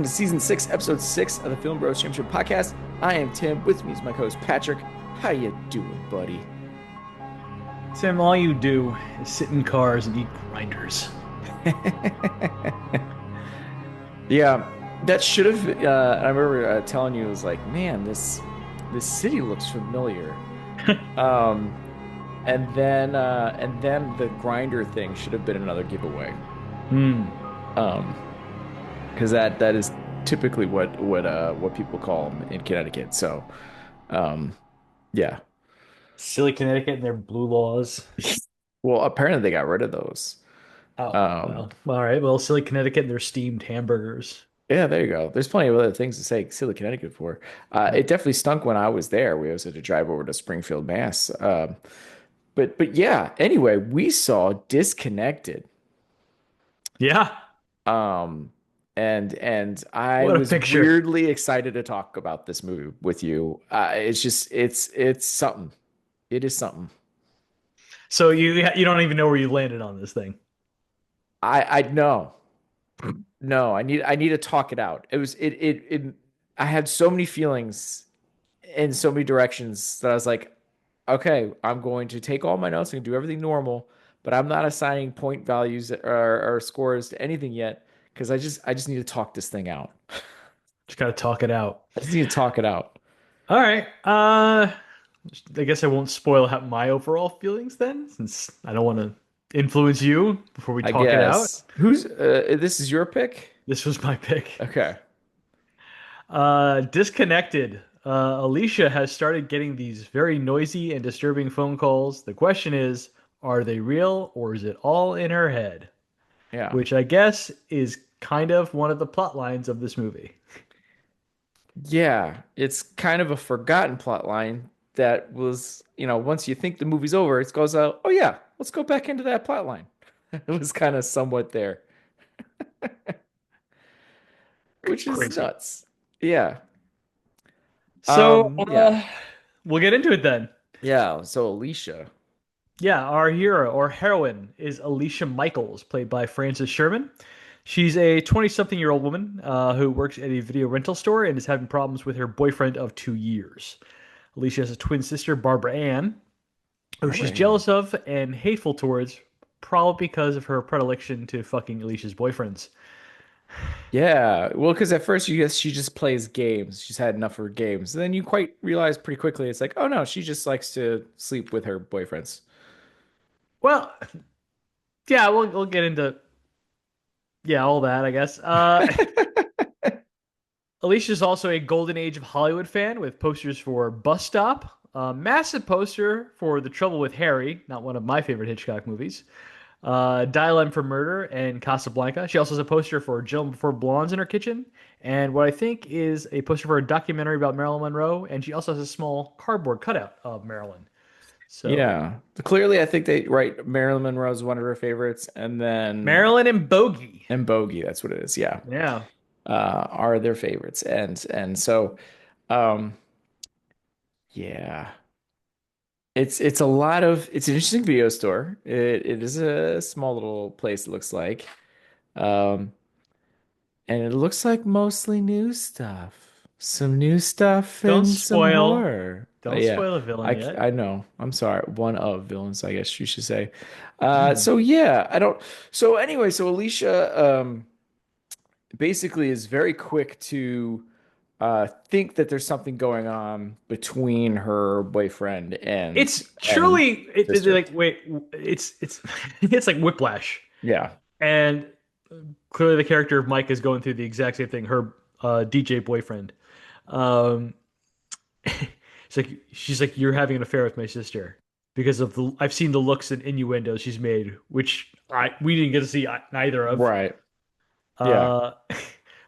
to season 6, episode 6 of the Film Bros Championship podcast. I am Tim. With me is my co-host Patrick. How you doing, buddy? Tim, all you do is sit in cars and eat grinders. Yeah, that should have. I remember telling you, it was like, man, this city looks familiar. Um, and then the grinder thing should have been another giveaway. Hmm. Um, because that is typically what people call them in Connecticut. So, um, yeah. Silly Connecticut and their blue laws. Well, apparently they got rid of those. Oh, Um, well. All right. Well, silly Connecticut and their steamed hamburgers. yeah, there you go. There's plenty of other things to say silly Connecticut for. It definitely stunk when I was there. We also had to drive over to Springfield, Mass. But yeah. Anyway, we saw Disconnected. Yeah. Um, and I What a was picture. weirdly excited to talk about this movie with you. It's just it's something. It is something. So you don't even know where you landed on this thing. I know. No, I need to talk it out. It I had so many feelings in so many directions that I was like, okay, I'm going to take all my notes and do everything normal, but I'm not assigning point values or scores to anything yet because I just need to talk this thing out. Just gotta talk it out. I just need to talk it out. All right. I guess I won't spoil my overall feelings then, since I don't want to influence you before we I talk it out. guess. Who's this is your pick? This was my pick. Okay. Disconnected. Alicia has started getting these very noisy and disturbing phone calls. The question is, are they real or is it all in her head? Yeah. Which I guess is kind of one of the plot lines of this movie. Yeah, it's kind of a forgotten plot line that was, once you think the movie's over, it goes out, oh yeah, let's go back into that plot line. It was kind of somewhat there, which is Crazy. nuts. Yeah. So, Yeah. we'll get into it then. Yeah. So Alicia. Yeah, our hero or heroine is Alicia Michaels, played by Frances Sherman. She's a 20-something-year-old woman who works at a video rental store and is having problems with her boyfriend of 2 years. Alicia has a twin sister, Barbara Ann, who she's Barbara. jealous of and hateful towards, probably because of her predilection to fucking Alicia's boyfriends. Yeah. Well, because at first you guess she just plays games. She's had enough of her games. And then you quite realize pretty quickly it's like, oh no, she just likes to sleep with her boyfriends. Well, yeah, we'll get into all that, I guess. Alicia's also a Golden Age of Hollywood fan with posters for Bus Stop, a massive poster for The Trouble with Harry, not one of my favorite Hitchcock movies, Dial M for Murder, and Casablanca. She also has a poster for Gentlemen Before Blondes in her kitchen, and what I think is a poster for a documentary about Marilyn Monroe, and she also has a small cardboard cutout of Marilyn. So, Yeah. Clearly, I think they right. Marilyn Monroe is one of her favorites, and then Marilyn and Bogey. Bogey, that's what it is. Yeah. Yeah. Are their favorites. And so um yeah. It's a lot of it's an interesting video store. It is a small little place, it looks like. Um and it looks like mostly new stuff. Some new stuff Don't and some spoil. horror. Don't Yeah. spoil a villain yet. I know. I'm sorry. One of villains, I guess you should say. Hmm. So yeah, I don't so anyway, so Alicia basically is very quick to think that there's something going on between her boyfriend It's and truly sister. like wait, it's it's like Whiplash, Yeah, and clearly the character of Mike is going through the exact same thing. Her DJ boyfriend, um, she's like you're having an affair with my sister because of the I've seen the looks and innuendos she's made, which I we didn't get to see neither of. right. Yeah, Uh,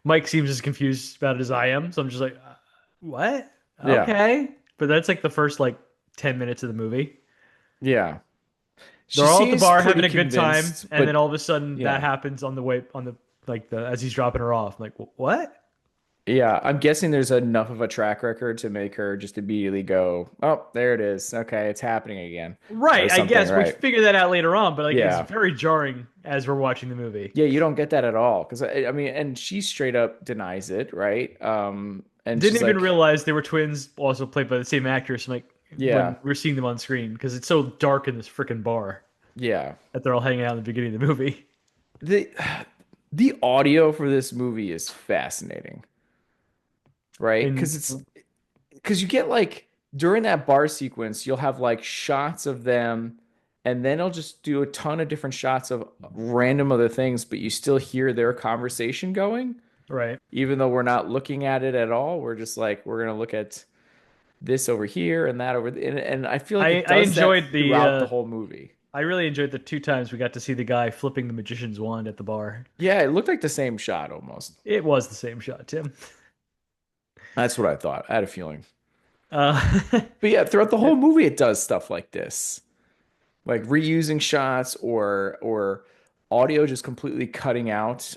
Mike seems as confused about it as I am, so I'm just like, what? yeah, Okay, but that's like the first like 10 minutes of the movie. yeah. They're She all at the seems bar pretty having a good time, convinced, and then but all of a sudden that yeah, happens on the way on the like the as he's dropping her off. I'm like, what? Yeah, I'm guessing there's enough of a track record to make her just immediately go, oh, there it is. Okay, it's happening again, or Right, I something, guess we right? figure that out later on, but like it's Yeah. very jarring as we're watching the movie. Yeah, you don't get that at all. Because I mean, and she straight up denies it, right? And Didn't she's even like, realize they were twins, also played by the same actress. Like yeah, when we're seeing them on screen, because it's so dark in this freaking bar yeah. that they're all hanging out in the beginning of the movie. The the audio for this movie is fascinating, right? And Because you get like during that bar sequence, you'll have like shots of them, and then it'll just do a ton of different shots of random other things, but you still hear their conversation going, right, even though we're not looking at it at all. We're just like, we're gonna look at this over here and that over, and I feel like it I does that enjoyed the throughout the whole movie. I really enjoyed the two times we got to see the guy flipping the magician's wand at the bar. Yeah, it looked like the same shot almost. It was the same shot, Tim. That's what I thought. I had a feeling. Uh, But yeah, throughout the whole movie, it does stuff like this, like reusing shots or audio just completely cutting out,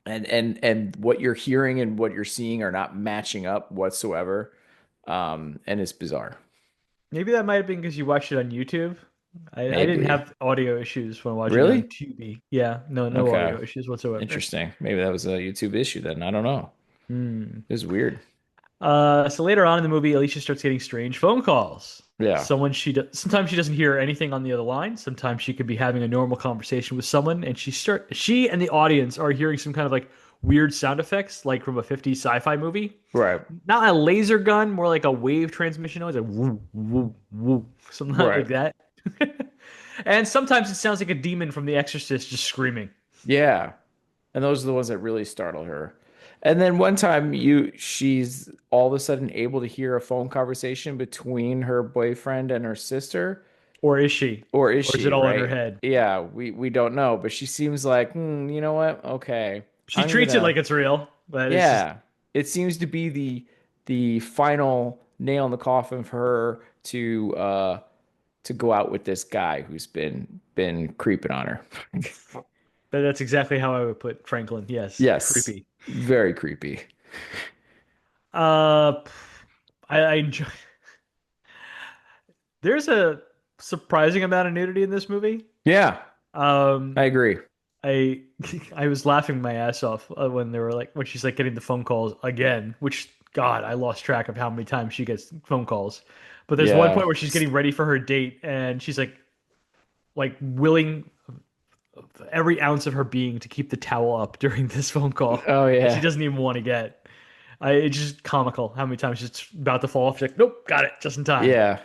and what you're hearing and what you're seeing are not matching up whatsoever, and it's bizarre. maybe that might have been because you watched it on YouTube. I didn't Maybe. have audio issues when watching it on Really? Tubi. Yeah, no Okay. audio issues whatsoever. Interesting. Maybe that was a YouTube issue then. I don't know. Hmm. It was weird. So later on in the movie, Alicia starts getting strange phone calls. Yeah. Someone sometimes she doesn't hear anything on the other line. Sometimes she could be having a normal conversation with someone, and she and the audience are hearing some kind of like weird sound effects, like from a 50s sci-fi movie. Right. Not a laser gun, more like a wave transmission noise, like woo woo woo, something like Right. that. And sometimes it sounds like a demon from The Exorcist just screaming. Yeah. And those are the ones that really startle her. And then one time she's all of a sudden able to hear a phone conversation between her boyfriend and her sister. Or is she? Or is Or is it she, all in her right? head? Yeah, we don't know, but she seems like, you know what? Okay. She I'm treats it like gonna it's real, but it's just Yeah. It seems to be the final nail in the coffin for her to go out with this guy who's been creeping on her. that's exactly how I would put Franklin. Yes, Yes. creepy. Very creepy. Uh, I enjoy. There's a surprising amount of nudity in this movie. Yeah, Um, I agree. I I was laughing my ass off when they were like when she's like getting the phone calls again, which God, I lost track of how many times she gets phone calls. But there's one Yeah. point where she's getting ready for her date and she's like willing every ounce of her being to keep the towel up during this phone call Oh that she yeah. doesn't even want to get. It's just comical how many times she's about to fall off. She's like, nope, got it, just in time. Yeah.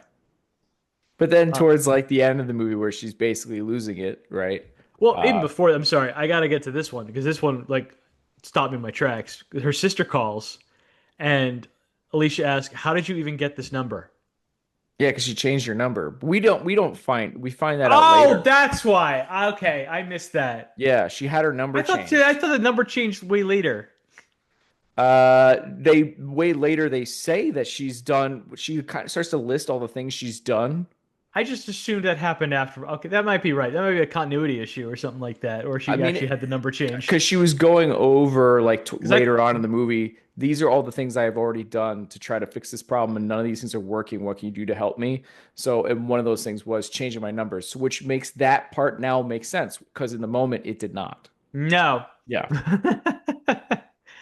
But then Uh, towards like the end of the movie where she's basically losing it, right? well, even Uh before, I'm sorry, I gotta get to this one because this one like stopped me in my tracks. Her sister calls and Alicia asks, "How did you even get this number?" yeah, because she changed her number. We find that out Oh, later. that's why. Okay, I missed that. Yeah, she had her number I changed. thought the number changed way later. They way later they say that she's done. She kind of starts to list all the things she's done. I just assumed that happened after. Okay, that might be right. That might be a continuity issue or something like that, or I she mean, actually had the number changed. because she was going over like Because I later on in the movie, these are all the things I have already done to try to fix this problem, and none of these things are working. What can you do to help me? So, and one of those things was changing my numbers, which makes that part now make sense because in the moment it did not. no. Yeah.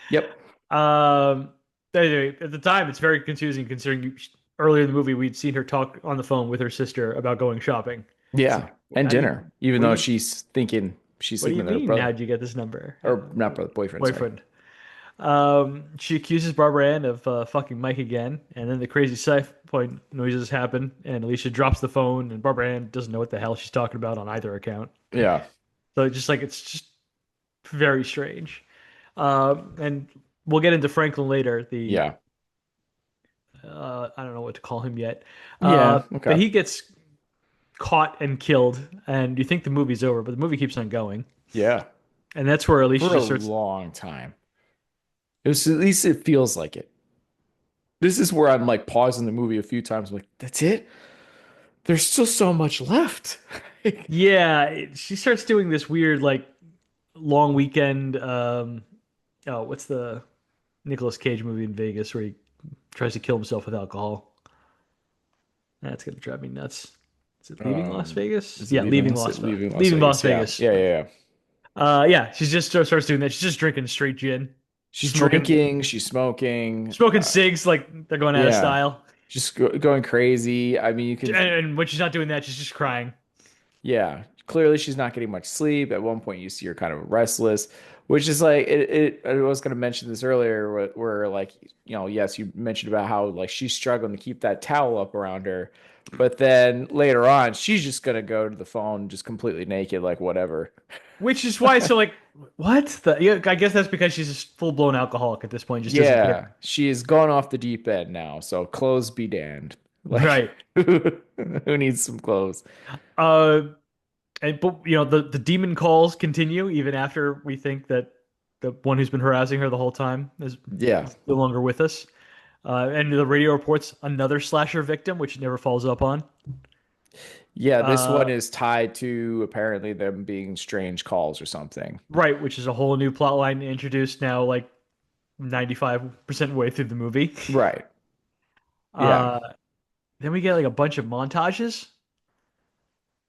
Yep. Um, anyway, at the time, it's very confusing considering earlier in the movie we'd seen her talk on the phone with her sister about going shopping. It's Yeah. like, And how do you, dinner, even what do though you, she's what do sleeping you with her mean? brother How'd you get this number? or not brother, boyfriend. Sorry. Boyfriend. She accuses Barbara Ann of fucking Mike again, and then the crazy sci point noises happen, and Alicia drops the phone, and Barbara Ann doesn't know what the hell she's talking about on either account. Yeah. So it's just very strange. And we'll get into Franklin later. The Yeah. I don't know what to call him yet. Yeah. But Okay. he gets caught and killed, and you think the movie's over, but the movie keeps on going. Yeah. And that's where Alicia For a just starts. long time. It was at least it feels like it. This is where I'm like pausing the movie a few times. I'm like, that's it? There's still so much left. Yeah, she starts doing this weird like long weekend. Oh, what's the? Nicolas Cage movie in Vegas where he tries to kill himself with alcohol. That's gonna drive me nuts. Is it Leaving Las Vegas? Is it Yeah, leaving? Is it leaving Las Leaving Las Vegas? Yeah, Vegas. yeah, yeah, yeah. Yeah, she's just starts doing that. She's just drinking straight gin, She's smoking drinking. She's smoking. smoking cigs like they're going out of Yeah, style. just going crazy. I mean, you can. And when she's not doing that, she's just crying. Yeah, clearly she's not getting much sleep. At one point, you see her kind of restless, which is like I was going to mention this earlier, where like yes, you mentioned about how like she's struggling to keep that towel up around her, but then later on, she's just gonna go to the phone just completely naked, like whatever. Which is why, so like, what the? Yeah, I guess that's because she's a full blown alcoholic at this point, just doesn't care. Yeah, she has gone off the deep end now, so clothes be damned. Like, Right. who needs some clothes? Uh, and but the demon calls continue even after we think that the one who's been harassing her the whole time Yeah. is no longer with us. And the radio reports another slasher victim, which it never follows up on. Yeah, this one Uh, is tied to apparently them being strange calls or something. right, which is a whole new plot line introduced now, like 95% way through the movie. Right. Yeah. Uh, then we get like a bunch of montages.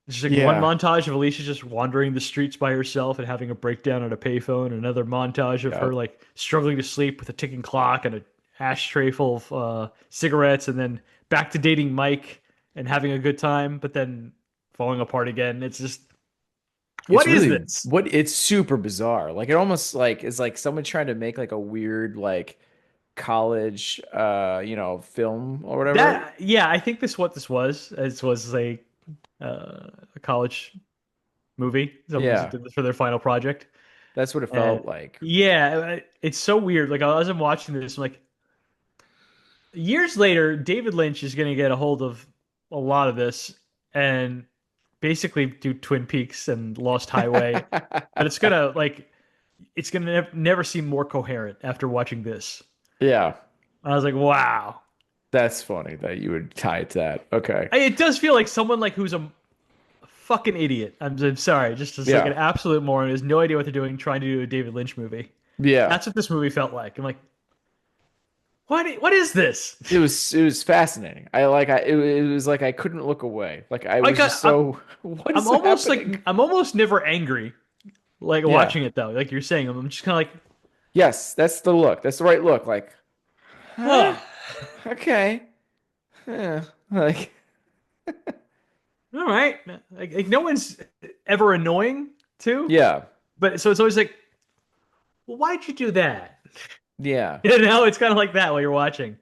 There's like one Yeah. montage of Alicia just wandering the streets by herself and having a breakdown at a payphone. Another montage of her Yep. like struggling to sleep with a ticking clock and a ashtray full of cigarettes, and then back to dating Mike and having a good time, but then falling apart again. It's just, It's what is really this? it's super bizarre. Like it almost like is like someone trying to make like a weird like college film or whatever. That yeah, I think this was. This was a college movie. Someone Yeah. did this for their final project. That's what it And felt like. yeah, it's so weird. Like as I'm watching this, I'm like, years later, David Lynch is going to get a hold of a lot of this and basically do Twin Peaks and Lost Highway, but it's gonna never seem more coherent after watching this. Yeah. I was like, wow. That's funny that you would tie it to that. Okay. It does feel like someone like who's a fucking idiot. I'm sorry, just as like an Yeah. absolute moron who has no idea what they're doing, trying to do a David Lynch movie. Yeah. That's what this movie felt like. I'm like, what is this? It was fascinating. It was like I couldn't look away. Like I Like was just so what I'm is almost happening? I'm almost never angry like Yeah. watching it though. Like you're saying, I'm just kind of like, Yes, that's the look. That's the right look. Like, huh? huh, Okay. Yeah. Like, all right. Like no one's ever annoying too, yeah. but so it's always like, well, why'd you do that? Yeah. It's kind of like that while you're watching.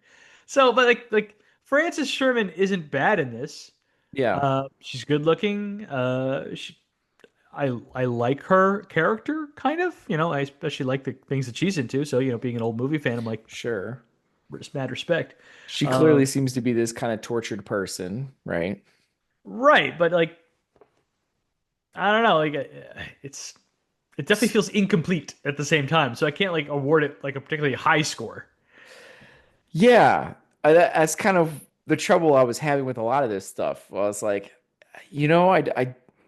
So, but like Frances Sherman isn't bad in this. Yeah. She's good looking. I like her character kind of. I especially like the things that she's into. So being an old movie fan, I'm like Sure. mad respect. She clearly Um, seems to be this kind of tortured person, right? right, but like I don't know, like it definitely feels incomplete at the same time. So I can't like award it like a particularly high score. Yeah, that's kind of the trouble I was having with a lot of this stuff. I was like,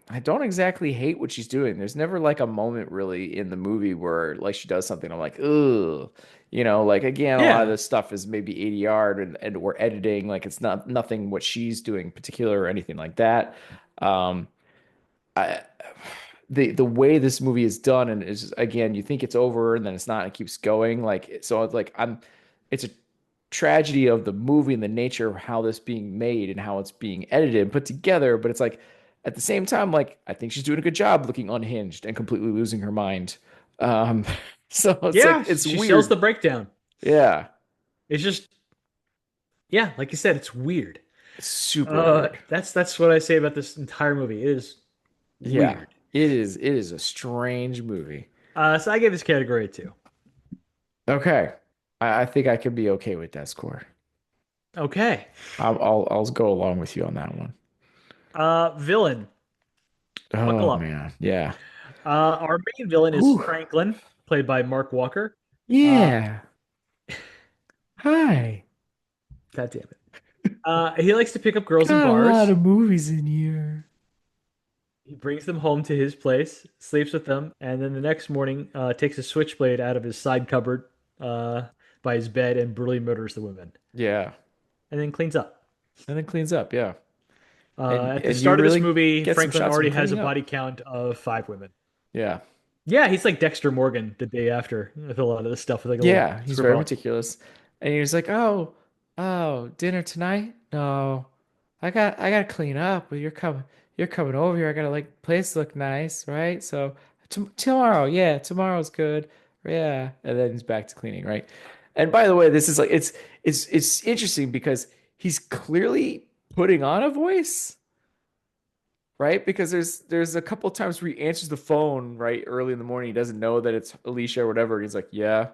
I don't exactly hate what she's doing. There's never like a moment really in the movie where like she does something I'm like, ugh. Like again, a lot of Yeah, this stuff is maybe 80 yard and we're editing, like it's not nothing what she's doing particular or anything like that. Um, I the way this movie is done and is again, you think it's over and then it's not, it keeps going. Like so it's like it's a tragedy of the movie and the nature of how this being made and how it's being edited and put together. But it's like at the same time, like I think she's doing a good job looking unhinged and completely losing her mind. Um, so it's like yeah, it's she sells the weird. breakdown. Yeah, It's just yeah, like you said, it's weird. it's super weird. That's what I say about this entire movie. It is Yeah, weird. it is a strange movie. So I gave this category a two. Okay, I think I could be okay with that score. Okay. I'll go along with you on that one. Villain. Buckle Oh up. man, yeah. Our main villain is Whew. Franklin, played by Mark Walker. Uh, Yeah. Hi. God damn it. He likes to pick up girls in Got a lot bars. of movies in here. He brings them home to his place, sleeps with them, and then the next morning takes a switchblade out of his side cupboard. Uh, by his bed and brutally murders the women, Yeah. and then cleans up. And then cleans up. Yeah. At the And you start of this really movie, get some Franklin shots of him already has a cleaning body up. count of 5 women. Yeah. Yeah, he's like Dexter Morgan the day after with a lot of this stuff with like a little Yeah. He's very scribble. meticulous. And he was like, oh, dinner tonight? No. I gotta clean up. Well, you're coming over here. I gotta like place look nice, right? So tomorrow, yeah, tomorrow's good. Yeah. And then he's back to cleaning, right? And by the way, this is like it's interesting because he's clearly putting on a voice, right? Because there's a couple of times where he answers the phone right early in the morning. He doesn't know that it's Alicia or whatever. And he's like, yeah.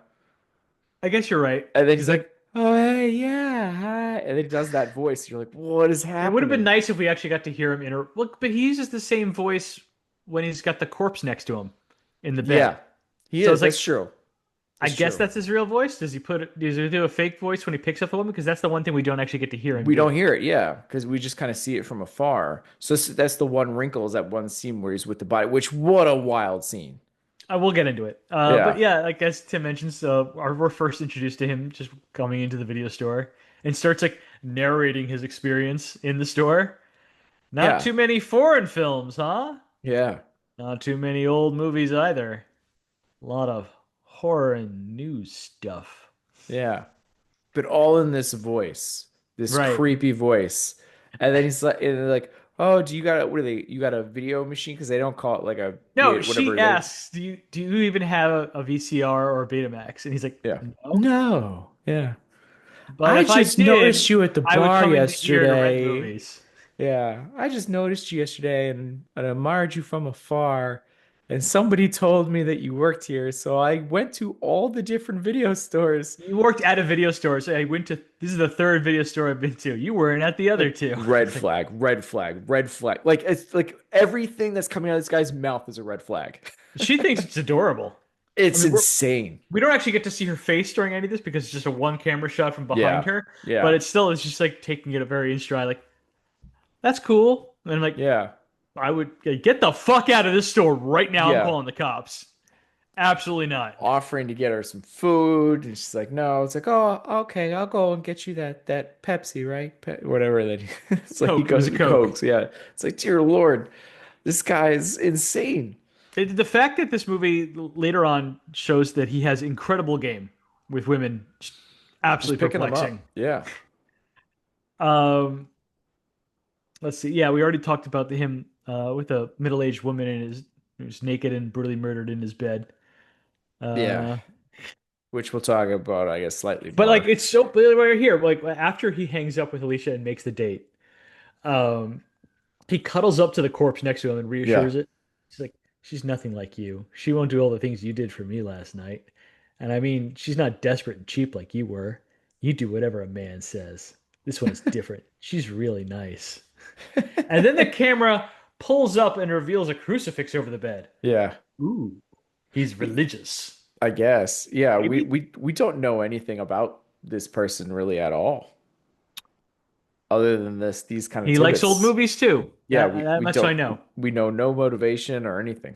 I guess you're right. And then He's he's like, like, oh hey, yeah, hi. And then he does that voice. You're like, what is it would have been happening? nice if we actually got to hear him look, but he uses the same voice when he's got the corpse next to him in the Yeah, bed. he So is. it's That's like, true. I That's guess true. that's his real voice. Does he do a fake voice when he picks up the woman? Because that's the one thing we don't actually get to hear him We don't do. hear it, yeah, because we just kind of see it from afar. So that's the one wrinkle is that one scene where he's with the body, which what a wild scene. We'll get into it. But Yeah, yeah, like as Tim mentions, we're first introduced to him just coming into the video store and starts like narrating his experience in the store. Not yeah, too many foreign films, huh? yeah, Not too many old movies either. A lot of horror and news stuff. yeah. But all in this voice, this Right. creepy voice. And then he's like, and they're like, "Oh, do you got a what are they? You got a video machine? Because they don't call it like a No, she whatever they." asks, do you even have a VCR or a Betamax? And he's like, Yeah. no. No. Yeah. But I if I just noticed did, you at the I would bar come into here to rent yesterday. movies. Yeah. I just noticed you yesterday and admired you from afar. And somebody told me that you worked here, so I went to all the different video stores. You worked at a video store, so I went to. This is the third video store I've been to. You weren't at the other Like two. red It's like flag, red flag, red flag. Like it's like everything that's coming out of this guy's mouth is a red flag. she thinks it's adorable. I It's mean, insane. we don't actually get to see her face during any of this because it's just a one camera shot from behind Yeah. her. But Yeah. it's just like taking it a very in stride. Like that's cool. And I'm like, Yeah. I would get the fuck out of this store right now. I'm Yeah. calling the cops. Absolutely not. Offering to get her some food, and she's like, "No." It's like, "Oh, okay, I'll go and get you that Pepsi, right? Whatever." That it's like he Coke. It was goes a and Coke. cokes. Yeah, it's like, dear Lord, this guy is insane. The fact that this movie later on shows that he has incredible game with women, just Just absolutely picking them perplexing. up. Yeah, Um, let's see. Yeah, we already talked about him with a middle-aged woman who's naked and brutally murdered in his bed. yeah. Uh, Which we'll talk about, I guess, slightly but like more. it's so right here. Like after he hangs up with Alicia and makes the date, um, he cuddles up to the corpse next to him and Yeah, reassures it. She's like, she's nothing like you. She won't do all the things you did for me last night. And I mean, she's not desperate and cheap like you were. You do whatever a man says. This one's different. She's really nice. And then the camera pulls up and reveals a crucifix over the bed. yeah. Ooh, he's religious. I guess. Yeah, we Maybe we we don't know anything about this person really at all, other than these kind of he likes old tidbits. movies too. Yeah, That we much I don't know. we know no motivation or anything.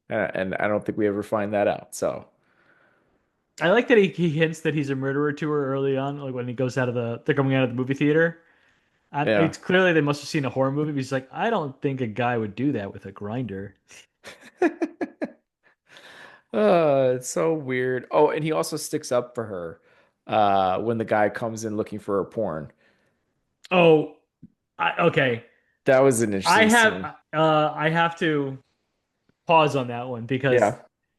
And I don't think we ever find that out. So, I like that he hints that he's a murderer to her early on, like when he goes out of they're coming out of the movie theater. And yeah. it's clearly they must have seen a horror movie. He's like, I don't think a guy would do that with a grinder. It's so weird. Oh, and he also sticks up for her when the guy comes in looking for her porn. Oh, okay. That was an I interesting scene. have I have to pause on that one because Yeah.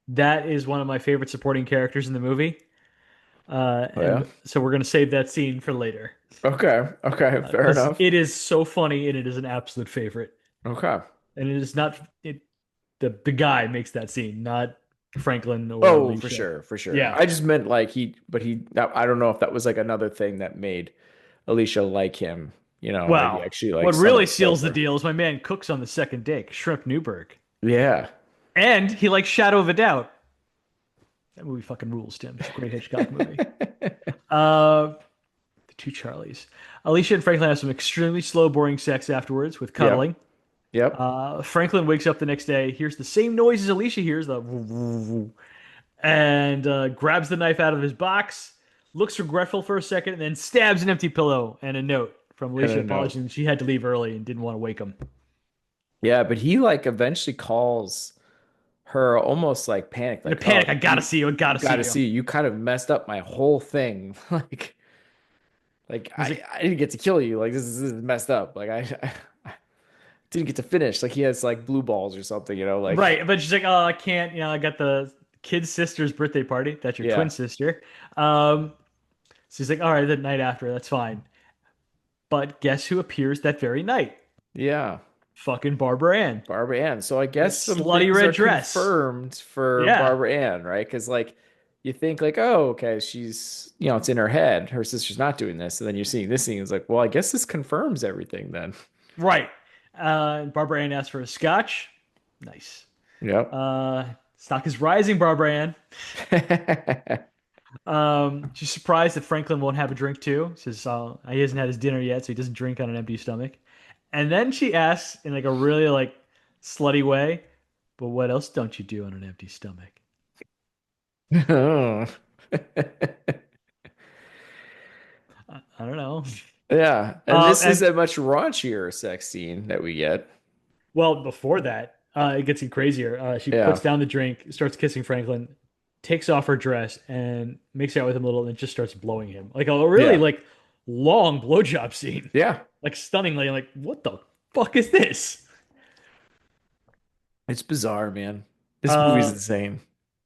that is one of my favorite supporting characters in the movie. Oh, yeah. And so we're gonna save that scene for later Okay. Okay. Fair because enough. it is so funny and it is an absolute favorite. Okay. And it is not it the guy makes that scene, not Franklin or Oh, for Alicia. sure, for sure. Yeah. I just meant like I don't know if that was like another thing that made Alicia like him, that he Wow. actually like What really somewhat killed seals the her. deal is my man cooks on the second day, Shrimp Newberg. Yeah. And he likes Shadow of a Doubt. That movie fucking rules, Tim. It's a great Hitchcock movie. Uh, the two Charlies. Alicia and Franklin have some extremely slow, boring sex afterwards with Yep. cuddling. Yep. Franklin wakes up the next day, hears the same noise as Alicia hears, and grabs the knife out of his box. looks regretful for a second, and then stabs an empty pillow and a note from I Alicia don't know. apologizing she had to leave early and didn't want to wake him. Yeah, but he like eventually calls her almost like panicked, In a like, panic, "Oh, I gotta see you. I you gotta got see to you. see, you kind of messed up my whole thing." Like He's like, I didn't get to kill you. Like this is messed up. Like I didn't get to finish. Like he has like blue balls or something, like right. But she's like, oh, I can't. I got the kid's sister's birthday party. That's your twin yeah. sister. Um, so he's like, all right, the night after, that's fine. But guess who appears that very night? Yeah. Fucking Barbara Ann Barbara Ann. So I in a guess some slutty things red are dress. confirmed for Yeah. Barbara Ann, right? Because like you think like, oh, okay, she's it's in her head. Her sister's not doing this, and then you're seeing this scene. It's like, well, I guess this confirms everything then. Right. Barbara Ann asks for a scotch. Nice. Yep. Uh, Stock is rising, Barbara Ann. She's surprised that Franklin won't have a drink too. Says he hasn't had his dinner yet, so he doesn't drink on an empty stomach. And then she asks in like a really like slutty way, "But what else don't you do on an empty stomach?" I don't know. Yeah, and this is And a much raunchier sex scene that we get. well, before that, it gets even crazier. She puts Yeah, down the drink, starts kissing Franklin, takes off her dress, and makes out with him a little, and just starts blowing him like a really yeah, like long blowjob scene, yeah. like stunningly. Like, what the fuck is this? It's bizarre, man. This movie's Uh, insane.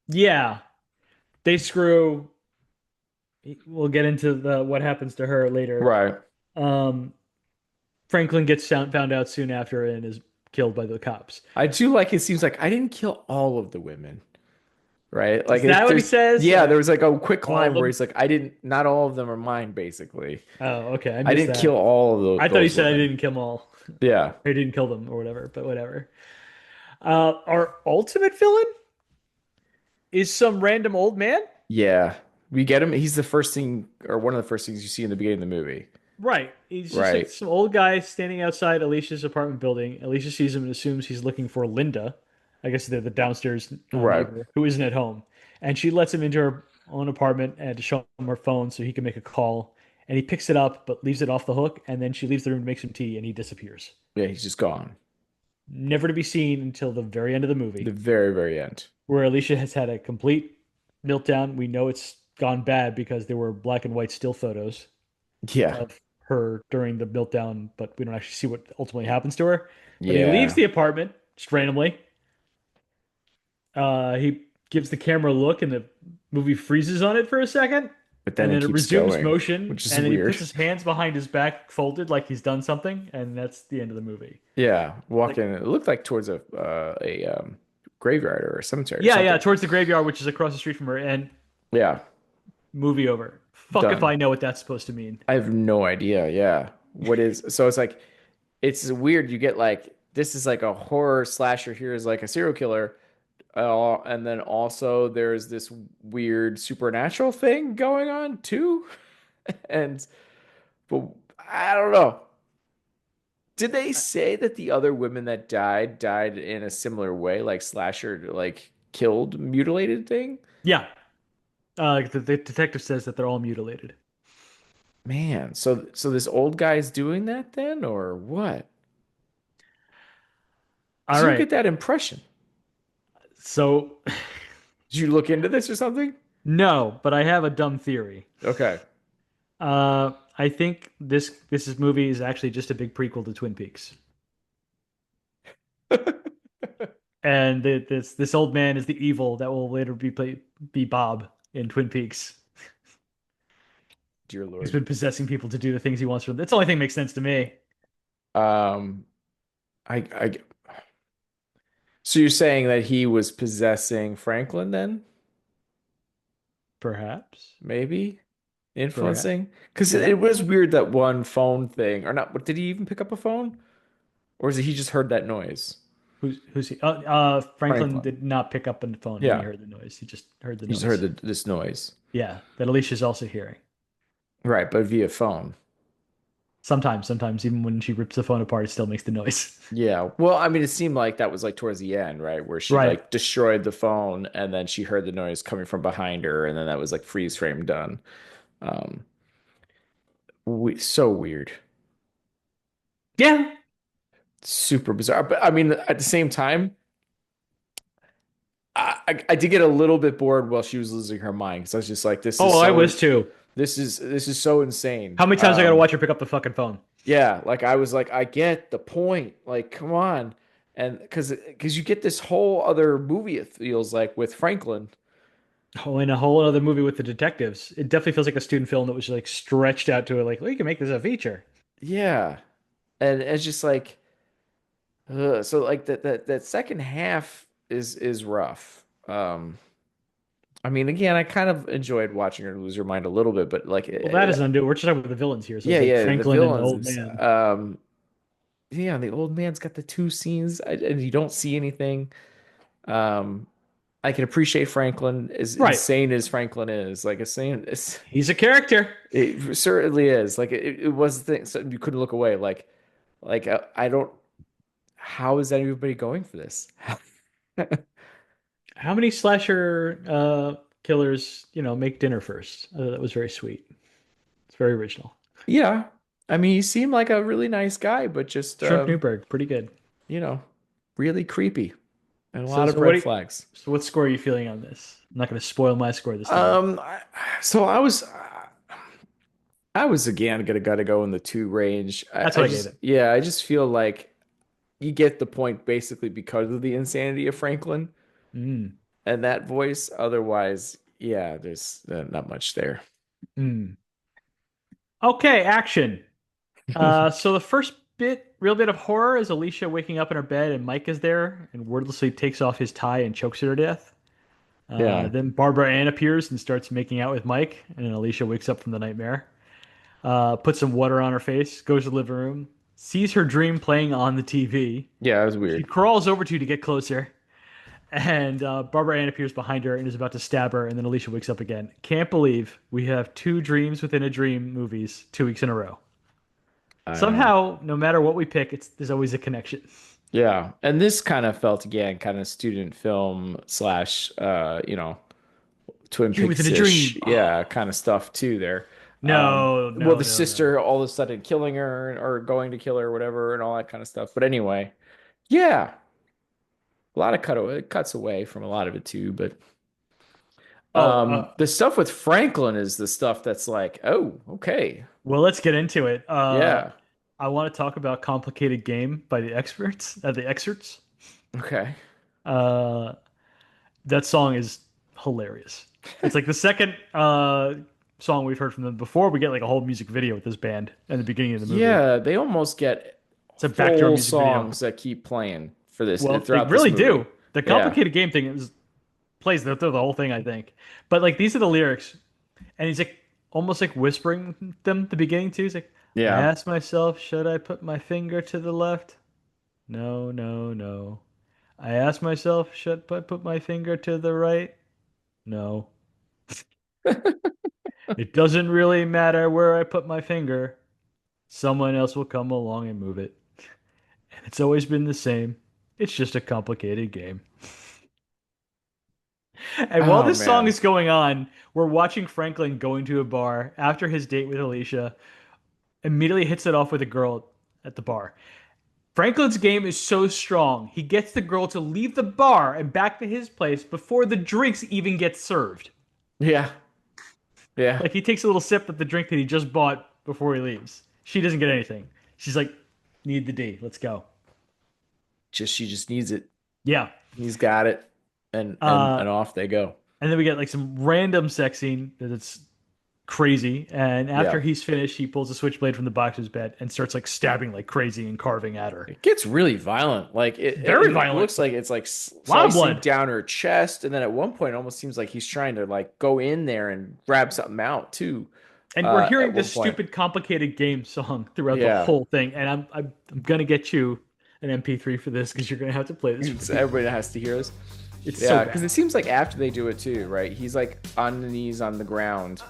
yeah, they screw. We'll get into the what happens to her later. Right. Um, Franklin gets found out soon after and is killed by the cops. I do like it seems like I didn't kill all of the women, right? Like Is that what he says? yeah, there was like a quick All of line where them? he's like, I didn't, not all of them are mine, basically. Oh, okay. I I missed didn't kill that. all of I thought he those said I women. didn't kill them all. Yeah. Or didn't kill them or whatever, but whatever. Our ultimate villain is some random old man. Yeah. We get him. He's the first thing, or one of the first things you see in the beginning of the movie. Right. He's just like Right. some old guy standing outside Alicia's apartment building. Alicia sees him and assumes he's looking for Linda. I guess they're the downstairs Right. neighbor who isn't at home. And she lets him into her own apartment and to show him her phone so he can make a call. And he picks it up but leaves it off the hook. And then she leaves the room to make some tea and he disappears. Yeah, he's just gone. Never to be seen until the very end of the The movie, very, very end. where Alicia has had a complete meltdown. We know it's gone bad because there were black and white still photos Yeah. of her during the meltdown, but we don't actually see what ultimately happens to her. But he leaves Yeah. the apartment just randomly. He gives the camera a look, and the movie freezes on it for a second, But then and it then it keeps resumes going, motion, which is and then he weird. puts his hands behind his back, folded like he's done something, and that's the end of the movie. Yeah. Like, Walking, it looked like towards a graveyard or a cemetery or yeah, yeah, something. towards the graveyard, which is across the street from her, and Yeah. movie over. Fuck if Done. I know what that's supposed to mean. I have no idea. Yeah. What is so it's like it's weird. You get like this is like a horror slasher. Here is like a serial killer. And then also there's this weird supernatural thing going on too. And but I don't know. Did they say that the other women that died in a similar way, like slasher, like killed, mutilated thing? Yeah, the detective says that they're all mutilated. Man, so this old guy's doing that then, or what? All Because you don't right, get that impression. so Did you look into this or something? no, but I have a dumb theory. Okay. I think this movie is actually just a big prequel to Twin Peaks, and this old man is the evil that will later be Bob in Twin Peaks. Dear He's Lord. been possessing people to do the things he wants from them. That's the only thing that makes sense to me. Um, I so you're saying that he was possessing Franklin then? Perhaps, Maybe perhaps, influencing? Because it perhaps. was weird that one phone thing, or not, did he even pick up a phone? Or is it he just heard that noise? Who's he? Franklin Franklin. did not pick up on the phone when he Yeah. heard the noise. He just heard the He just heard noise. this noise. Yeah, that Alicia's also hearing. Right, but via phone. Sometimes, even when she rips the phone apart, it still makes the noise. Yeah. Well, I mean, it seemed like that was like towards the end, right? Where she Right. like destroyed the phone and then she heard the noise coming from behind her and then that was like freeze frame done. Um, so weird, Yeah. super bizarre. But I mean, at the same time, I did get a little bit bored while she was losing her mind because I was just like, Oh, I was too. this is so insane. How many times I gotta watch her pick up the fucking phone? Yeah, like I was like, I get the point. Like, come on. And because you get this whole other movie, it feels like with Franklin. Oh, and a whole other movie with the detectives. It definitely feels like a student film that was like stretched out to it. Like, we can make this a feature. Yeah. And it's just like, so like that second half is rough. I mean, again, I kind of enjoyed watching her lose her mind a little bit, but like, Well, that is undo. We're just talking about the villains here. So yeah, it's like yeah, the Franklin and the villains. old man. Yeah, the old man's got the two scenes, and you don't see anything. Um, I can appreciate Franklin, as Right. insane as Franklin is. Like insane, He's a character. it certainly is. Like it was the thing. So you couldn't look away. Like I don't. How is anybody going for this? How many slasher killers, make dinner first? That was very sweet. It's very original. Yeah, I mean, he seemed like a really nice guy, but just Shrimp Newberg, pretty good. you know, really creepy and a So, lot of so what? red flags. So what score are you feeling on this? I'm not going to spoil my score this time. I, so I was again gonna gotta go in the two range. That's I what I gave just it. yeah, I just feel like you get the point basically because of the insanity of Franklin Mm. and that voice. Otherwise, yeah, there's not much there. Mm. Okay, action. So the first real bit of horror is Alicia waking up in her bed and Mike is there and wordlessly takes off his tie and chokes her to death. Yeah, Then Barbara Ann appears and starts making out with Mike, and then Alicia wakes up from the nightmare. Puts some water on her face, goes to the living room, sees her dream playing on the TV. yeah, it was She weird. crawls over to you to get closer, and Barbara Ann appears behind her and is about to stab her, and then Alicia wakes up again. Can't believe we have two dreams within a dream movies 2 weeks in a row. I know. Somehow, no matter what we pick, there's always a connection. Yeah, and this kind of felt again kind of student film slash Twin Dream within a Peaks-ish, dream. yeah, Oh, kind of stuff too there. no, Well, no, the no, no. sister all of a sudden killing her or going to kill her or whatever and all that kind of stuff. But anyway, yeah, a lot of cuts away from a lot of it too. But Oh, the stuff with Franklin is the stuff that's like, oh, okay, well, let's get into it. yeah, I want to talk about "Complicated Game" by the experts, the excerpts. okay, Uh, that song is hilarious. It's like the second song we've heard from them before. We get like a whole music video with this band in the beginning of the movie. yeah. They almost get It's a backdoor full music video. songs that keep playing for this Well, they throughout this really movie. do. The Yeah, complicated game thing plays through the whole thing, I think. But like these are the lyrics, and he's like almost like whispering them at the beginning too. He's like, I yeah. asked myself, should I put my finger to the left? No, no, no. I asked myself, should I put my finger to the right? No. It doesn't really matter where I put my finger. Someone else will come along and move it. And it's always been the same. It's just a complicated game. And while Oh this song man, is going on, we're watching Franklin going to a bar after his date with Alicia, immediately hits it off with a girl at the bar. Franklin's game is so strong, he gets the girl to leave the bar and back to his place before the drinks even get served. yeah, yeah. Like he takes a little sip of the drink that he just bought before he leaves. She doesn't get anything. She's like, need the D. Let's go. She just needs it. Yeah. He's got it, and Uh, and off they go. and then we get like some random sex scene that's crazy. And after Yeah. he's finished, he pulls a switchblade from the boxer's bed and starts like stabbing like crazy and carving at her. It gets really violent. Like Very it violent. looks like it's like A lot of slicing blood. down her chest, and then at one point, it almost seems like he's trying to like go in there and grab something out too. And we're At hearing one this point, stupid complicated game song throughout the yeah, whole thing. And I'm gonna get you an MP3 for this because you're gonna have to play this it's with me. everybody has to hear this. It's so Yeah, because bad. it seems like after they do it too, right? He's like on the knees on the ground,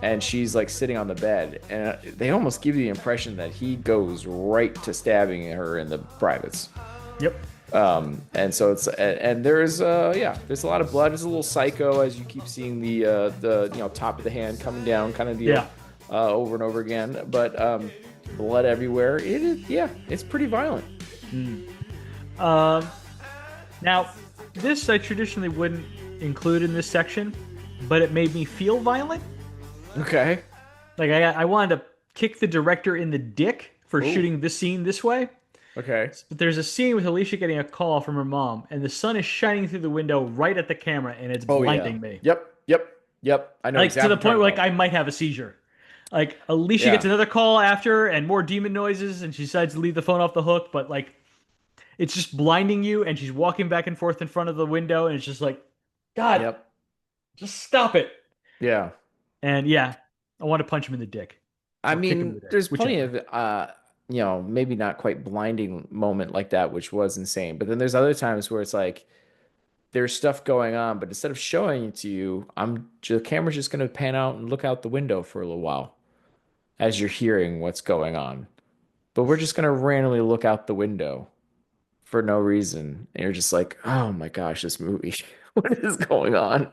and she's like sitting on the bed, and they almost give you the impression that he goes right to stabbing her in the privates. Yep. And so and there's yeah, there's a lot of blood. It's a little psycho as you keep seeing the top of the hand coming down kind of deal Yeah. over and over again. But blood everywhere. It is, yeah, it's pretty violent. Mm. Um, Now, this I traditionally wouldn't include in this section, but it made me feel violent. Okay. Like I wanted to kick the director in the dick for Oh. shooting this scene this way. Okay. But there's a scene with Alicia getting a call from her mom, and the sun is shining through the window right at the camera, and it's Oh yeah. blinding me. Yep. Yep. Yep. I know Like to exactly the what you're point talking where like about. I might have a seizure. Like Alicia gets Yeah. another call after and more demon noises, and she decides to leave the phone off the hook, but like it's just blinding you, and she's walking back and forth in front of the window, and it's just like, God, Yep. just stop it. Yeah. And yeah, I want to punch him in the dick I or kick him in mean, the dick, there's plenty whichever. of maybe not quite blinding moment like that, which was insane. But then there's other times where it's like there's stuff going on, but instead of showing it to you, the camera's just gonna pan out and look out the window for a little while as you're hearing what's going on. But we're just gonna randomly look out the window for no reason. And you're just like, oh my gosh, this movie. What is going on?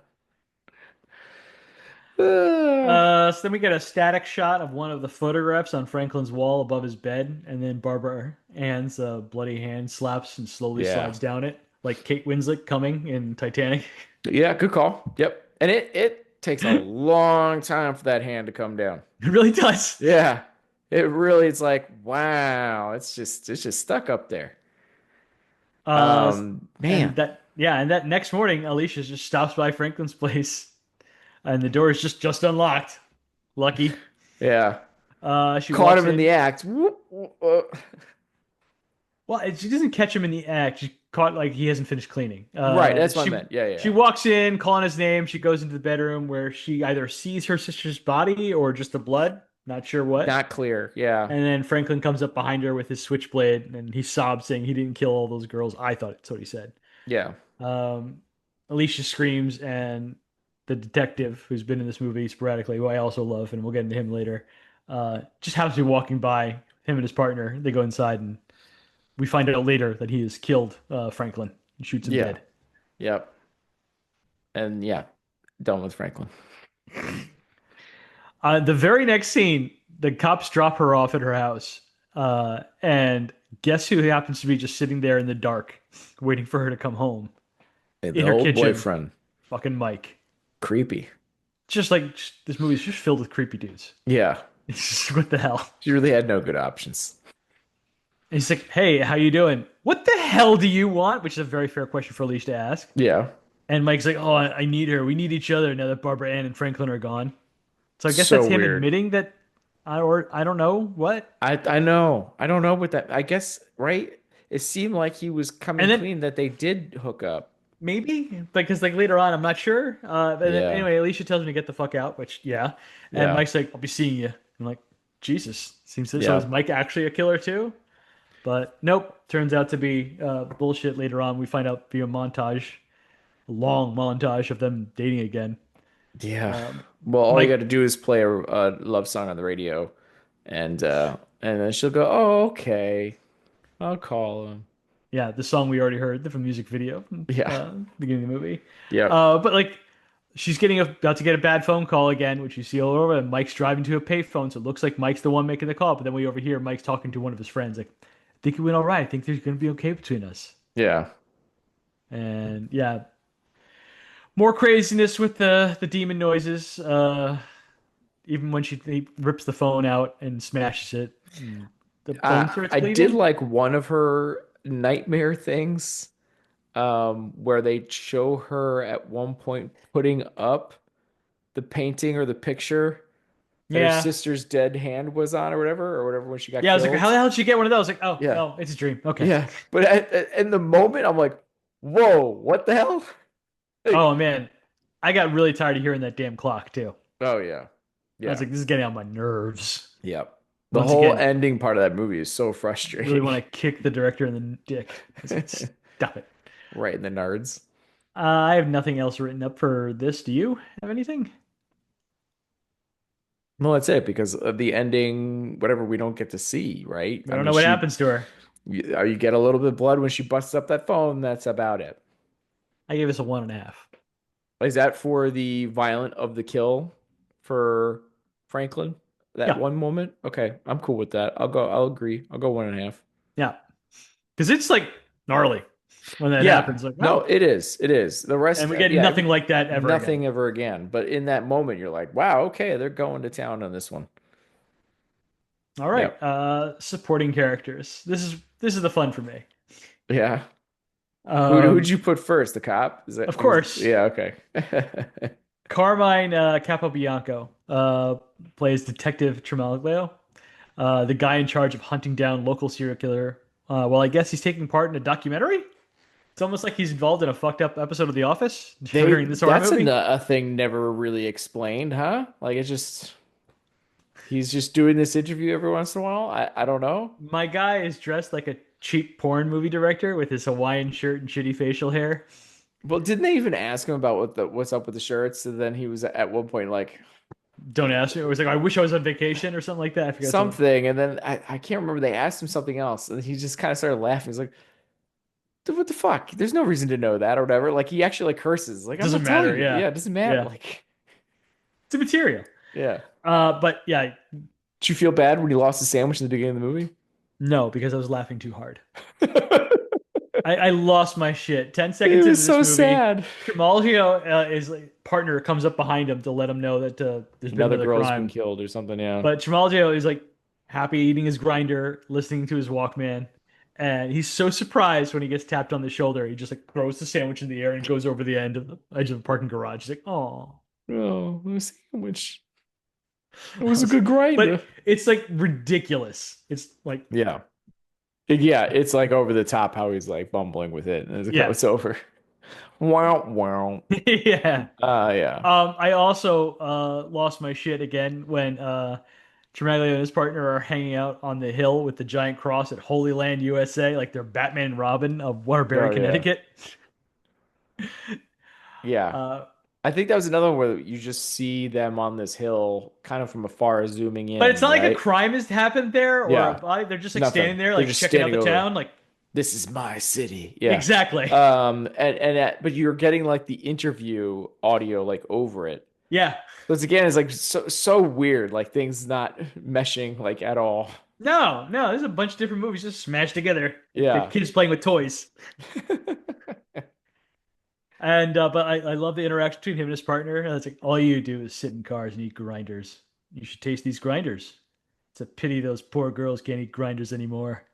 So then we get a static shot of one of the photographs on Franklin's wall above his bed, and then Barbara Ann's bloody hand slaps and slowly Yeah. slides down it, like Kate Winslet coming in Titanic. Yeah, good call. Yep. And it takes a long time for that hand to come down. It really does. Yeah. It's like, wow, it's just stuck up there. Uh, and Man. and that next morning, Alicia just stops by Franklin's place, and the door is just unlocked. Lucky. Yeah. She Caught walks him in the in. act. Whoop, whoop, Well, she doesn't catch him in the act. She caught like he hasn't finished cleaning. Right, that's what I meant. Yeah, She yeah. walks in, calling his name. She goes into the bedroom where she either sees her sister's body or just the blood. Not sure what. Not clear. Yeah. And then Franklin comes up behind her with his switchblade, and he sobs, saying he didn't kill all those girls. I thought that's what he said. Yeah. Um, Alicia screams, and the detective who's been in this movie sporadically, who I also love, and we'll get into him later, just happens to be walking by him and his partner. They go inside, and we find out later that he has killed Franklin and shoots him Yeah. dead. Yep. And yeah, done with Franklin. The very next scene, the cops drop her off at her house. And guess who happens to be just sitting there in the dark, waiting for her to come home Hey, in the her old kitchen? boyfriend. Fucking Mike. Creepy. Just like this movie's just filled with creepy dudes. Yeah. It's just, what the hell? She really had no good options. And he's like, "Hey, how you doing? What the hell do you want?" Which is a very fair question for Alicia to ask. Yeah. And Mike's like, "Oh, I need her. We need each other now that Barbara Ann and Franklin are gone." So I guess that's So him weird. admitting that, or I don't know what. I know. I don't know what that I guess, right? It seemed like he was coming And then clean that they did hook up. maybe because like later on, I'm not sure. But then, Yeah. anyway, Alicia tells me to get the fuck out, which yeah. And Yeah. Mike's like, "I'll be seeing you." I'm like, Jesus, seems so. Is Yeah. Mike actually a killer too? But nope. Turns out to be bullshit. Later on, we find out via montage, a long montage of them dating again. Yeah. Um, Well, all you got Mike, to do is play a love song on the radio and then she'll go, "Oh, okay. I'll call him." yeah, the song we already heard from the music video, Yeah. beginning of the movie. Yep. But like she's about to get a bad phone call again, which you see all over, and Mike's driving to a payphone, so it looks like Mike's the one making the call. But then we overhear Mike's talking to one of his friends, like, "I think it went all right. I think there's gonna be okay between us." Yeah. And yeah, more craziness with the demon noises. Even when he rips the phone out and smashes it, and the phone starts I did bleeding. like one of her nightmare things, where they show her at one point putting up the painting or the picture that her Yeah, sister's dead hand was on or whatever when she got yeah. I was like, "How killed. the hell did you get one of those?" Like, "Oh, Yeah. oh, it's a dream." Okay. Yeah. But in the moment, I'm like, whoa, what the hell? Like, Oh man, I got really tired of hearing that damn clock too. oh, yeah. I was Yeah. like, "This is getting on my nerves." Yep. The Once whole again, ending part of that movie is so really frustrating. want to kick the director in the dick. I was like, "Stop it." Right in the nards. I have nothing else written up for this. Do you have anything? Well, that's it because of the ending, whatever we don't get to see, right? We I don't mean, know what happens to her. You get a little bit of blood when she busts up that phone. That's about it. I gave this a 1.5. Is that for the violent of the kill for Franklin? That Yeah, one moment? Okay, I'm cool with that. I'll agree. I'll go 1.5. yeah, because it's like gnarly when that Yeah. happens. Like, No, oh, it is. It is. The and rest, we get yeah, nothing like that ever again. nothing ever again. But in that moment, you're like, wow, okay, they're going to town on this one. All right, Yep. supporting characters. This is the fun for me. Yeah. Who'd Um, you put first? The cop? Is that of who's? course, Yeah. Okay. Carmine Capobianco plays Detective Tremaliglio, the guy in charge of hunting down local serial killer. Well, I guess he's taking part in a documentary. It's almost like he's involved in a fucked up episode of The Office during this horror That's movie. a thing never really explained, huh? Like it's just he's just doing this interview every once in a while. I don't know. My guy is dressed like a cheap porn movie director with his Hawaiian shirt and shitty facial hair. Well, didn't they even ask him about what's up with the shirts? And then he was at one point like Don't ask me. It was like, I wish I was on vacation or something like that. I forgot something. something, and then I can't remember. They asked him something else, and he just kind of started laughing. He's like, "Dude, what the fuck? There's no reason to know that or whatever." Like he actually like curses. Like I'm Doesn't not telling matter. you. Yeah. Yeah, it doesn't matter. Yeah. Like It's a material. yeah. But yeah, Did you feel bad when you lost the sandwich in the beginning of the movie? no, because I was laughing too hard. I lost my shit. 10 It seconds into was this so movie, sad. Trimalchio, his like, partner comes up behind him to let him know that there's been Another another girl's been crime. killed or something. Yeah. But Trimalchio is like happy eating his grinder, listening to his Walkman. And he's so surprised when he gets tapped on the shoulder. He just like throws the sandwich in the air and goes over the end of the edge of the parking garage. He's like, oh. Oh, the sandwich. It was a good grinder. But it's like ridiculous. It's like, Yeah. Yeah, it's like over the top how he's like bumbling with it as yeah. it's over. Wow, wow. Yeah. Yeah. I also lost my shit again when Tremaglio and his partner are hanging out on the hill with the giant cross at Holy Land, USA, like they're Batman and Robin of Waterbury, Oh yeah. Connecticut. Yeah. Uh, I think that was another one where you just see them on this hill kind of from afar zooming but it's in, not like a right? crime has happened there or a Yeah. body. They're just like standing Nothing. there, They're like just checking out standing the over. town. Like, This is my city. Yeah. exactly. But you're getting like the interview audio like over it. Yeah. Because again, it's like so weird, like things not meshing like at all. No, no, there's a bunch of different movies just smashed together. The Yeah. kids playing with toys. And but I love the interaction between him and his partner. And it's like all you do is sit in cars and eat grinders. You should taste these grinders. It's a pity those poor girls can't eat grinders anymore.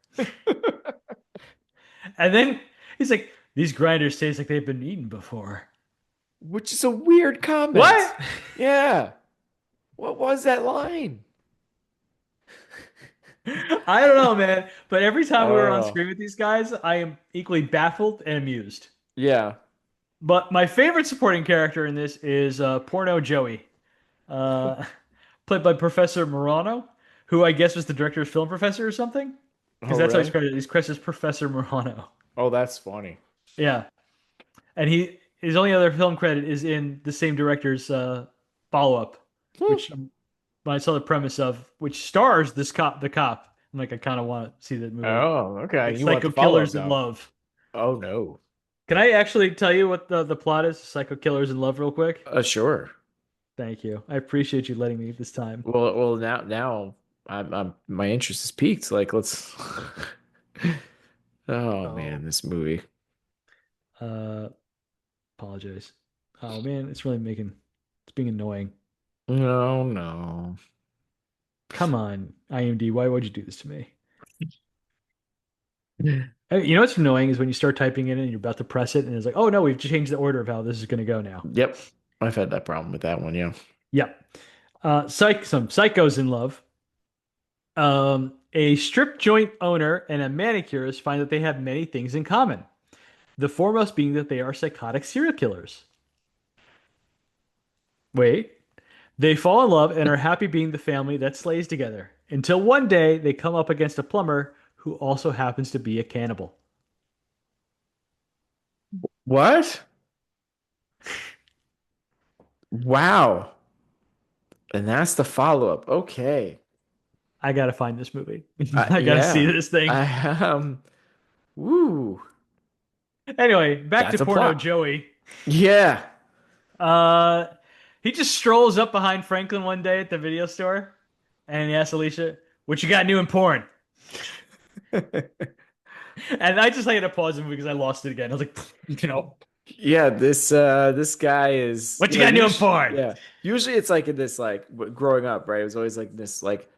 And then he's like, these grinders taste like they've been eaten before. Which is a weird comment. What? Yeah. What was that line? I don't know, man. But every I time we were don't on know. screen with these guys, I am equally baffled and amused. Yeah. But my favorite supporting character in this is Porno Joey, uh, played by Professor Morano, who I guess was the director's film professor or something. Because Oh, that's how he's really? credited. He's credited as Professor Morano. Oh, that's funny. Yeah, and his only other film credit is in the same director's follow-up, Hmm. which when I saw the premise of, which stars this cop, the cop. I'm like, I kind of want to see that movie. Oh, okay. It's You want Psycho the follow-up Killers in now. Love. Oh no. Can I actually tell you what the plot is? Psycho Killers in Love, real quick. Sure. Thank you. I appreciate you letting me this time. Well, now I'm my interest is peaked. Like, let's. Oh Oh, man, this movie. uh, apologize. Oh man, it's being annoying. No, no. Come on, IMD, why would you do this to me? You know what's annoying is when you start typing in it and you're about to press it and it's like, oh no, we've changed the order of how this is going to go now. Yep, I've had that problem with that one. Yeah. Yep. Some psychos in love. A strip joint owner and a manicurist find that they have many things in common. The foremost being that they are psychotic serial killers. Wait. They fall in love and are happy being the family that slays together until one day they come up against a plumber who also happens to be a cannibal. What? Wow. And that's the follow-up. Okay. I gotta find this movie. I gotta see Yeah. this thing. I woo. Anyway, back to That's a Porno plot. Joey. Yeah. Uh, he just strolls up behind Franklin one day at the video store, and he asks Alicia, "What you got new in porn?" And I just had to pause the movie because I lost it again. I was like, Yeah, this guy is, "What you got new in porn?" usually it's like in this like growing up, right? It was always like this like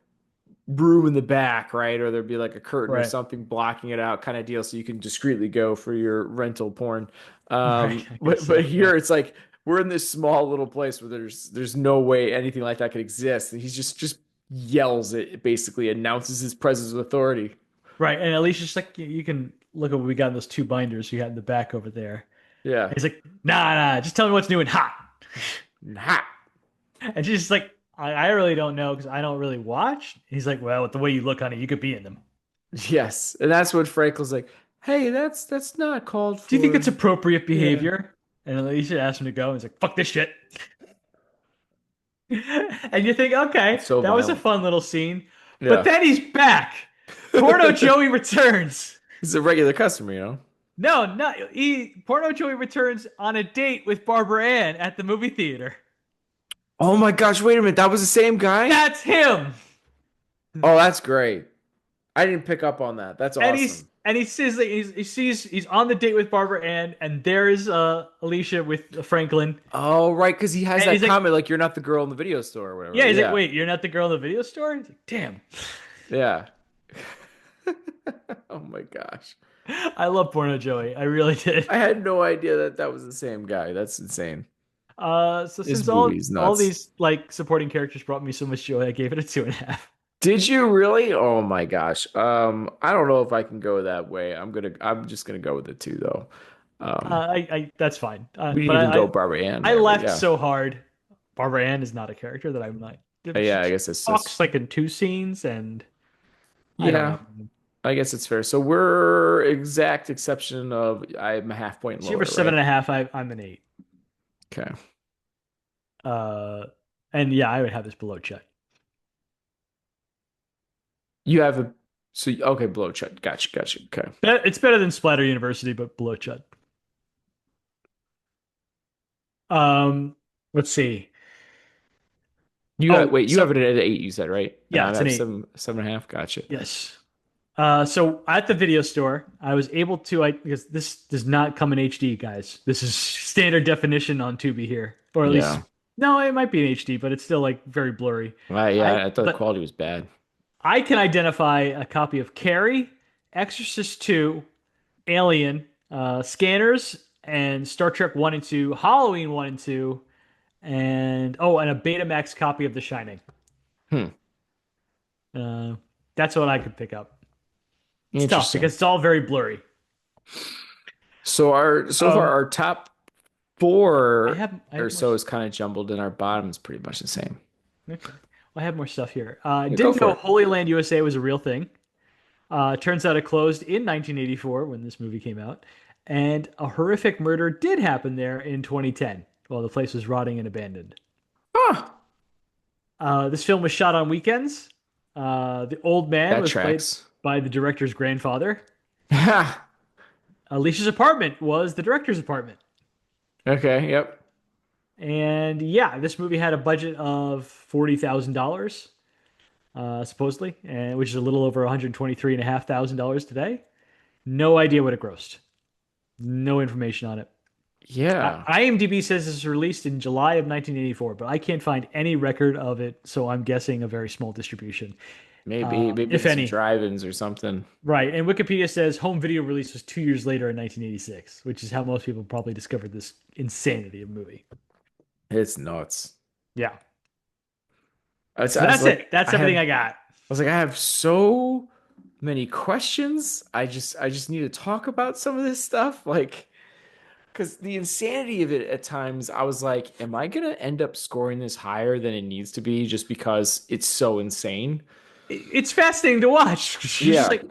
room in the back, right? Or there'd be like a curtain or Right, something blocking it out kind of deal so you can discreetly go for your rental porn. right. I guess But so. Yeah. here it's like we're in this small little place where there's no way anything like that could exist. And he's just yells it, basically announces his presence with authority. Right, and Alicia's just like, you can look at what we got in those two binders you got in the back over there. Yeah. And he's like, nah, nah, just tell me what's new and hot. Nah. And she's just like, I really don't know because I don't really watch. He's like, well, with the way you look on it, you could be in them. Yes. And that's what Frankel's like, hey, that's not called Do you think for. it's appropriate Yeah. behavior? And Alicia asks him to go. And he's like, fuck this shit. And you think, okay, So that was a violent. fun little scene. But Yeah. then he's back. Porno Joey returns. He's a regular customer, you know? No, no, Porno Joey returns on a date with Barbara Ann at the movie theater. Oh my gosh, wait a minute. That was the same guy? That's him. Oh, that's great. I didn't pick up on that. That's awesome. And he says that he's on the date with Barbara Ann, and there is Alicia with Franklin, Oh, right, because he has and that he's like, comment like you're not the girl in the video store or yeah, whatever. he's like, Yeah. wait, you're not the girl in the video store? He's like, damn, Yeah. Oh my gosh. I love Porno Joey, I really did. I had no idea that that was the same guy. That's insane. So This since movie is all nuts. these like supporting characters brought me so much joy, I gave it a 2.5. Did you really? Oh my gosh. I don't know if I can go that way. I'm just gonna go with the two though. I that's fine. We didn't But even go Barbara Ann I there, but laughed yeah. so hard. Barbara Ann is not a character that I'm like. She Yeah, I guess it's talks just like in two scenes, and I don't yeah. know. I guess it's fair. So we're exact exception of I'm a half point She gave her lower, seven right? and a half. I'm an 8. Okay. Uh, and yeah, I would have this below Chet. You have a okay, blow check. Gotcha, gotcha. Okay. It's better than Splatter University, but below Chet. Um, let's see. Oh, You so have it at 8, you said, right? And yeah, I it's an have 8. 7.5. Gotcha. Yes. So at the video store, I was able to, because this does not come in HD, guys. This is standard definition on Tubi here, or at least, Yeah. no, it might be in HD, but it's still like very blurry. Yeah, I thought the But quality was bad. I can identify a copy of Carrie, Exorcist 2, Alien, Scanners, and Star Trek 1 and 2, Halloween 1 and 2, and oh, and a Betamax copy of The Shining. Hmm. Uh, that's what I could pick up. It's tough Interesting. because it's all very blurry. So far Um, our top four I or have more. so is kind of jumbled and our bottom is pretty much the same. Okay. Well, I have more stuff here. Yeah, go Didn't for know it. Holy Land USA was a real thing. Turns out it closed in 1984 when this movie came out, and a horrific murder did happen there in 2010 while the place was rotting and abandoned. Ah, This film was shot on weekends. The old man that was played tracks. by the director's grandfather. Ha. Alicia's apartment was the director's apartment. Okay, yep. And yeah, this movie had a budget of $40,000, supposedly, and which is a little over $123,500 today. No idea what it grossed. No information on it. Yeah. IMDb says it's released in July of 1984, but I can't find any record of it, so I'm guessing a very small distribution, Maybe if in some any. drive-ins or something. Right, and Wikipedia says home video release was 2 years later in 1986, which is how most people probably discovered this insanity of movie. It's nuts. Yeah. I So was that's like, it. That's everything I got. I have so many questions. I just need to talk about some of this stuff. Like, because the insanity of it at times, I was like, am I gonna end up scoring this higher than it needs to be just because it's so insane? It's fascinating to watch. You're just Yeah. like,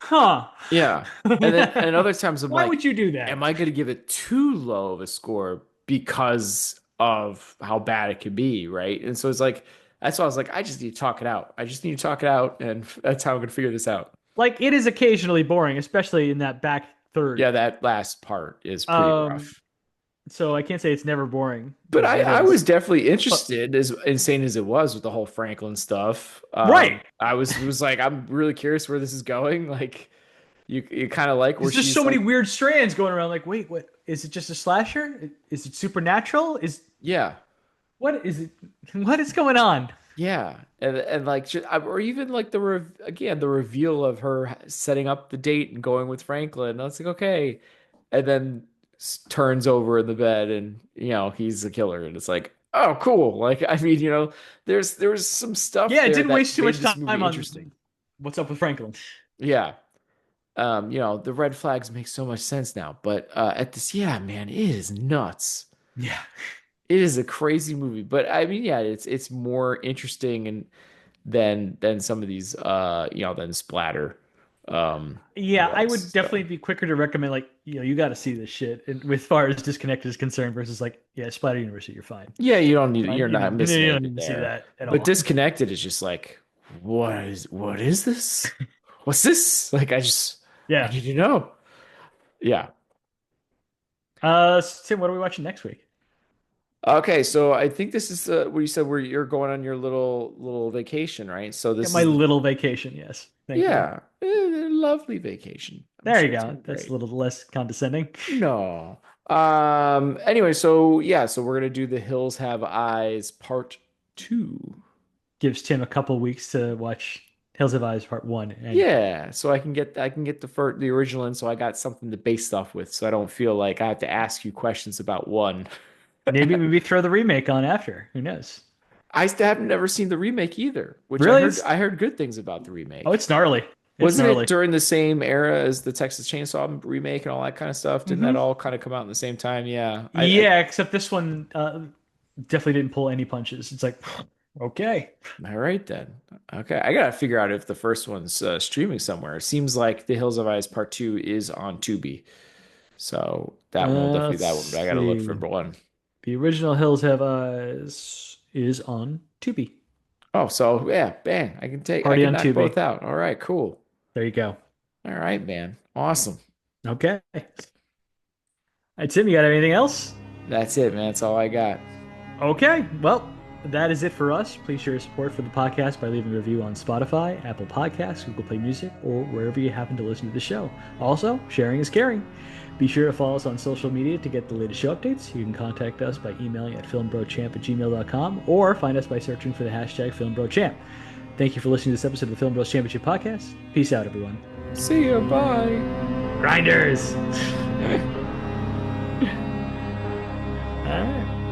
huh? Yeah. And other times I'm Why like, would you do that? am I gonna give it too low of a score because of how bad it could be, right? And so it's like That's why I was like, I just need to talk it out. I just need to talk it out, and that's how I'm gonna figure this out. Like it is occasionally boring, especially in that back third. Yeah, that last part is pretty Um, rough. so I can't say it's never boring But because it I was is. definitely But interested, as insane as it was with the whole Franklin stuff. right, I was like, I'm really curious where this is going. Like, you kind of like where there's just she's so many like, weird strands going around. Like, wait, what is it? Just a slasher? Is it supernatural? Is yeah, what is it? What is going on? yeah, and like, or even like again the reveal of her setting up the date and going with Franklin. I was like, okay, and then turns over in the bed, and he's the killer, and it's like, oh, cool. Like, I mean, there's some stuff Yeah, it there didn't that waste too made much this time movie on interesting. what's up with Franklin. Yeah. The red flags make so much sense now, but at this, yeah, man, it is nuts. Yeah. It is a crazy movie, but I mean, yeah, it's more interesting and than some of these than splatter Yeah, I drugs. would So definitely be quicker to recommend like, you got to see this shit. And with far as Disconnected is concerned versus like, yeah, Splatter University, you're fine. yeah, you're Fine. not missing You don't anything need to see there. that at But all. disconnected is just like, what is this? What's this? Like I Yeah. need to know. Yeah. Tim, what are we watching next week? Okay, so I think this is what you said where you're going on your little vacation, right? So Yeah, this my is little vacation. Yes. Thank you. yeah, lovely vacation. I'm There you sure it's gonna go. be That's a great. little less condescending. No. Anyway, so yeah, so we're gonna do The Hills Have Eyes Part 2. Gives Tim a couple weeks to watch Hills of Eyes Part 1. And Yeah, so I can get the original in, so I got something to base stuff with, so I don't feel like I have to ask you questions about one. maybe throw the remake on after. Who knows? I still have never seen the remake either, which I Really? heard I heard good things about the Oh, remake. it's gnarly. It's Wasn't it gnarly. during the same era as the Texas Chainsaw remake and all that kind of stuff? Didn't that Hmm. all kind of come out in the same time? Yeah. Yeah, except this one definitely didn't pull any punches. It's like, okay. All right then. Okay, I gotta figure out if the first one's streaming somewhere. It seems like The Hills of Ice Part 2 is on Tubi, so that one will definitely Let's that one. I gotta look for see. one. The original Hills Have Eyes is on Tubi. Oh, so yeah, bang! I Party can on knock both Tubi. out. All right, cool. There you go. All right, man. Awesome. Okay. All right, Tim, you got anything else? That's it, man. That's all I got. Okay. Well, that is it for us. Please share your support for the podcast by leaving a review on Spotify, Apple Podcasts, Google Play Music, or wherever you happen to listen to the show. Also, sharing is caring. Be sure to follow us on social media to get the latest show updates. You can contact us by emailing at filmbrochamp@gmail.com or find us by searching for the hashtag FilmBroChamp. Thank you for listening to this episode of the Film Bros Championship Podcast. Peace out, everyone. See you. Bye. Grinders! All right.